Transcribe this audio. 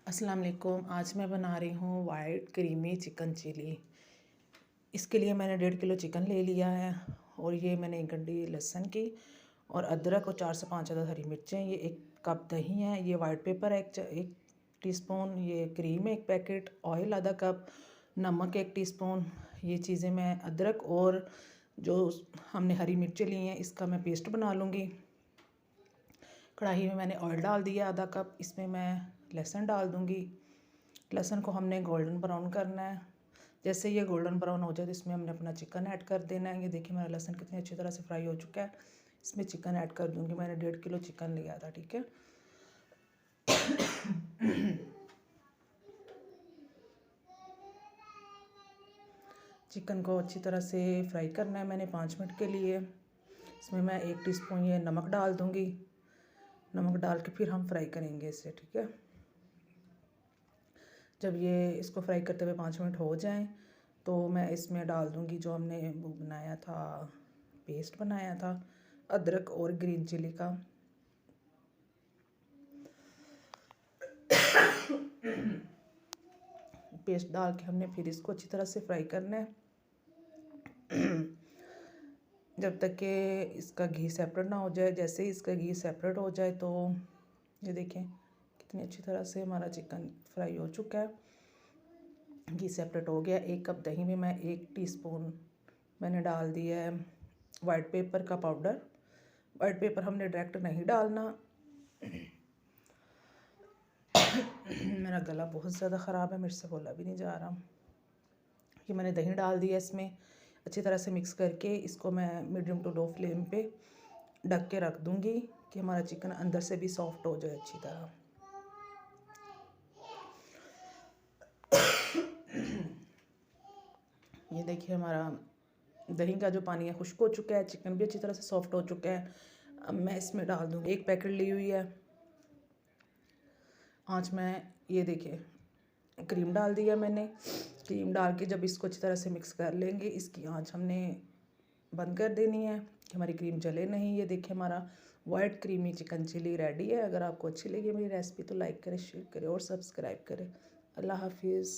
अस्सलाम वालेकुम। आज मैं बना रही हूँ वाइट क्रीमी चिकन चिली। इसके लिए मैंने 1.5 किलो चिकन ले लिया है और ये मैंने 1 गड्डी लहसुन की और अदरक और 4 से 5 अदद हरी मिर्चें। ये 1 कप दही है, ये वाइट पेपर है 1 टीस्पून, ये क्रीम है 1 पैकेट, ऑयल आधा कप, नमक 1 टीस्पून। ये चीज़ें मैं अदरक और जो हमने हरी मिर्चें ली हैं इसका मैं पेस्ट बना लूँगी। कढ़ाई में मैंने ऑयल डाल दिया आधा कप, इसमें मैं लहसुन डाल दूँगी। लहसुन को हमने गोल्डन ब्राउन करना है। जैसे ये गोल्डन ब्राउन हो जाए तो इसमें हमने अपना चिकन ऐड कर देना है। ये देखिए मेरा लहसुन कितनी अच्छी तरह से फ्राई हो चुका है। इसमें चिकन ऐड कर दूँगी। मैंने 1.5 किलो चिकन लिया था, ठीक है। चिकन को अच्छी तरह से फ्राई करना है मैंने 5 मिनट के लिए। इसमें मैं 1 टीस्पून ये नमक डाल दूँगी। नमक डाल के फिर हम फ्राई करेंगे इसे, ठीक है। जब ये इसको फ्राई करते हुए 5 मिनट हो जाएं तो मैं इसमें डाल दूँगी जो हमने वो बनाया था, पेस्ट बनाया था अदरक और ग्रीन चिली का। पेस्ट डाल के हमने फिर इसको अच्छी तरह से फ्राई करना है जब तक कि इसका घी सेपरेट ना हो जाए। जैसे ही इसका घी सेपरेट हो जाए तो ये देखें कितनी अच्छी तरह से हमारा चिकन फ्राई हो चुका है, घी सेपरेट हो गया। 1 कप दही में मैं 1 टीस्पून मैंने डाल दिया है वाइट पेपर का पाउडर। वाइट पेपर हमने डायरेक्ट नहीं डालना। मेरा गला बहुत ज़्यादा ख़राब है, मेरे से बोला भी नहीं जा रहा। ये मैंने दही डाल दिया, इसमें अच्छी तरह से मिक्स करके इसको मैं मीडियम टू लो फ्लेम पे ढक के रख दूँगी कि हमारा चिकन अंदर से भी सॉफ्ट हो जाए अच्छी तरह। ये देखिए हमारा दही का जो पानी है खुश्क हो चुका है, चिकन भी अच्छी तरह से सॉफ्ट हो चुका है। अब मैं इसमें डाल दूँगी 1 पैकेट ली हुई है। आँच में ये देखिए क्रीम डाल दिया मैंने। क्रीम डाल के जब इसको अच्छी तरह से मिक्स कर लेंगे, इसकी आँच हमने बंद कर देनी है कि हमारी क्रीम जले नहीं। ये देखिए हमारा white creamy chicken chilli ready है। अगर आपको अच्छी लगी मेरी रेसिपी तो लाइक करें, शेयर करें और सब्सक्राइब करें। अल्लाह हाफिज़।